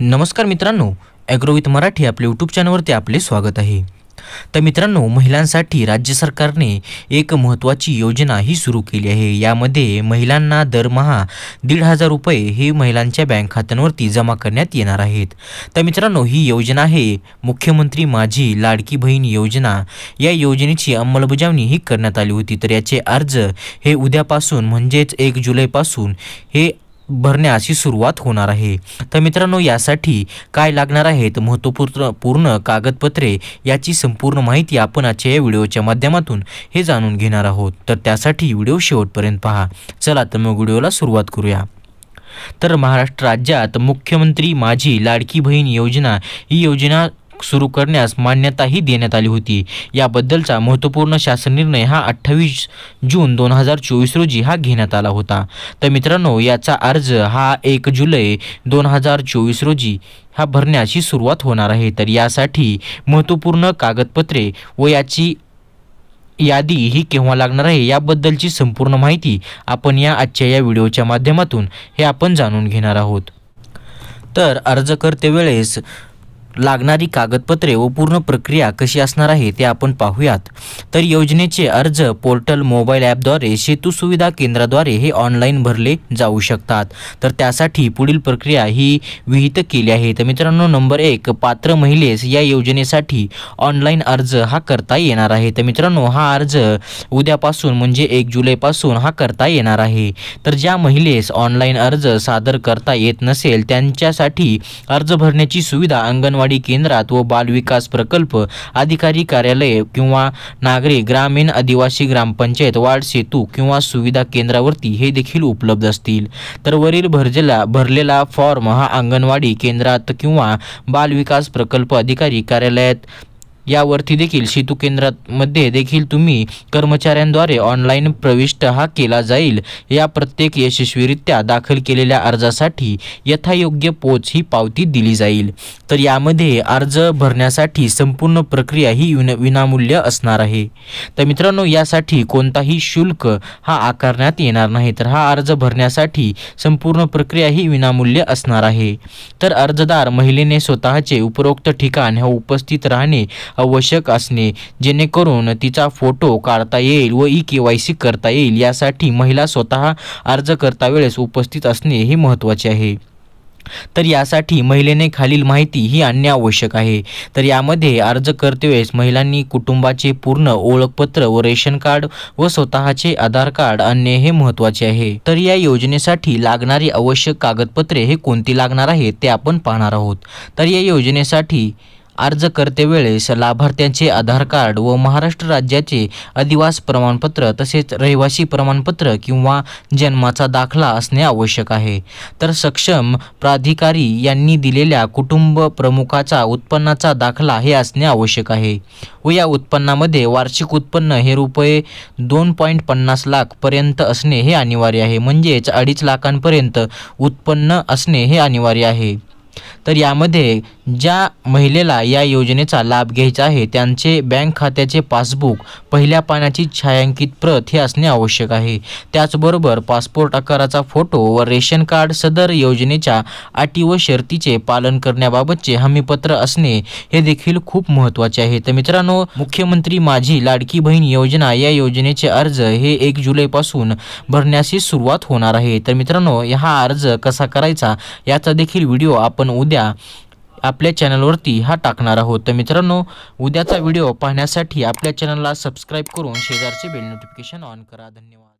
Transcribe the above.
नमस्कार मित्रांनो, agro with Marathi आपल्या यूट्यूब चॅनलवरती आपले स्वागत आहे। तर मित्रांनो, महिलांसाठी राज्य सरकारने एक महत्त्वाची योजना ही सुरू केली आहे। यामध्ये महिलांना दरमहा 1,500 रुपये हे महिलांच्या बँक खात्यांवरती जमा करण्यात येणार आहेत। तर मित्रांनो, ही योजना आहे मुख्यमंत्री माझी लाडकी बहीण योजना। या योजनेची अंमलबजावणी ही करण्यात आली होती। तर याचे अर्ज हे उद्यापासून म्हणजेच 1 जुलैपासून हे भरण्याची सुरुवात होणार आहे। तर मित्रांनो, यासाठी काय लागणार आहेत महत्त्वपूर्ण कागदपत्रे याची संपूर्ण माहिती आपण आजच्या या व्हिडिओच्या माध्यमातून हे जाणून घेणार आहोत। तर त्यासाठी व्हिडिओ शेवटपर्यंत पहा। चला तर मग व्हिडिओला सुरुवात करूया। तर महाराष्ट्र राज्यात मुख्यमंत्री माझी लाडकी बहीण योजना ही योजना सुरू करण्यास मान्यताही देण्यात आली होती। याबद्दलचा महत्त्वपूर्ण शासन निर्णय हा 28 जून 2024 रोजी हा घेण्यात आला होता। तर मित्रांनो, याचा अर्ज हा 1 जुलै 2024 रोजी हा भरण्याची सुरुवात होणार आहे। तर यासाठी महत्त्वपूर्ण कागदपत्रे व याची यादी ही केव्हा लागणार आहे याबद्दलची संपूर्ण माहिती आपण आजच्या या व्हिडिओच्या माध्यमातून हे आपण जाणून घेणार आहोत। तर अर्ज करते वेळेस लागणारी कागदपत्रे व पूर्ण प्रक्रिया कशी असणार आहे ते आपण पाहूयात। तर योजनेचे अर्ज पोर्टल मोबाईल ॲपद्वारे सेतू सुविधा केंद्राद्वारे हे ऑनलाईन भरले जाऊ शकतात। तर त्यासाठी पुढील प्रक्रिया ही विहित केली आहे। तर मित्रांनो, नंबर 1, पात्र महिलेस या योजनेसाठी ऑनलाईन अर्ज हा करता येणार आहे। तर मित्रांनो, हा अर्ज उद्यापासून म्हणजे 1 जुलैपासून हा करता येणार आहे। तर ज्या महिलेस ऑनलाईन अर्ज सादर करता येत नसेल त्यांच्यासाठी अर्ज भरण्याची सुविधा अंगणवाडी केंद्रात व बाल विकास प्रकल्प अधिकारी कार्यालय किंवा नागरी ग्रामीण आदिवासी ग्रामपंचायत वार्ड सेतू किंवा सुविधा केंद्रावरती हे देखील उपलब्ध असतील। तर वरील भरलेला फॉर्म हा अंगणवाडी केंद्रात किंवा बाल विकास प्रकल्प अधिकारी कार्यालयात यावरती देखील सेतू केंद्रामध्ये देखील तुम्ही कर्मचाऱ्यांद्वारे ऑनलाईन प्रविष्ट हा केला जाईल। या प्रत्येक यशस्वीरित्या दाखल केलेल्या अर्जासाठी यथायोग्य पोच ही पावती दिली जाईल। तर यामध्ये अर्ज भरण्यासाठी संपूर्ण प्रक्रिया ही विनामूल्य असणार आहे। तर मित्रांनो, यासाठी कोणताही शुल्क हा आकारण्यात येणार नाही। तर हा अर्ज भरण्यासाठी संपूर्ण प्रक्रिया ही विनामूल्य असणार आहे। तर अर्जदार महिलेने स्वतःचे उपरोक्त ठिकाण हे उपस्थित राहणे आवश्यक असणे, जेणेकरून तिचा फोटो काढता येईल व KYC करता येईल। यासाठी महिला स्वतः अर्ज करता वेळेस उपस्थित असणे हे महत्त्वाचे आहे। तर यासाठी महिलेने खालील माहिती ही आणणे आवश्यक आहे। तर यामध्ये अर्ज करते वेळेस महिलांनी कुटुंबाचे पूर्ण ओळखपत्र व रेशन कार्ड व स्वतःचे आधार कार्ड आणणे हे महत्त्वाचे आहे। तर या योजनेसाठी लागणारी आवश्यक कागदपत्रे हे कोणती लागणार आहेत ते आपण पाहणार आहोत। तर या योजनेसाठी अर्ज करते वेळेस लाभार्थ्यांचे आधार कार्ड व महाराष्ट्र राज्याचे अधिवास प्रमाणपत्र तसेच रहिवासी प्रमाणपत्र किंवा जन्माचा दाखला असणे आवश्यक आहे। तर सक्षम प्राधिकारी यांनी दिलेल्या कुटुंब प्रमुखाचा उत्पन्नाचा दाखला हे असणे आवश्यक आहे व या उत्पन्नामध्ये वार्षिक उत्पन्न हे रुपये 2.50 लाख पर्यंत असणे हे अनिवार्य आहे। म्हणजेच 2.5 लाखांपर्यंत उत्पन्न असणे हे अनिवार्य आहे। तर यामध्ये ज्या महिलेला या योजनेचा लाभ घ्यायचा आहे त्यांचे बँक खात्याचे पासबुक पहिल्या पानाची छायांकित प्रत हे असणे आवश्यक आहे। त्याचबरोबर पासपोर्ट आकाराचा फोटो व रेशन कार्ड सदर योजनेच्या अटी व शर्तीचे पालन करण्याबाबतचे हमीपत्र असणे हे देखील खूप महत्त्वाचे आहे। तर मित्रांनो, मुख्यमंत्री माझी लाडकी बहीण योजना या योजनेचे अर्ज हे 1 जुलैपासून भरण्याची सुरुवात होणार आहे। तर मित्रांनो, हा अर्ज कसा करायचा याचा देखील व्हिडिओ आपण उद्या आपल्या चॅनलवरती हा टाकणार आहोत। तर मित्रांनो, उद्याचा व्हिडिओ पाहण्यासाठी आपल्या चॅनलला सबस्क्राईब करून शेजारचे बेल नोटिफिकेशन ऑन करा। धन्यवाद।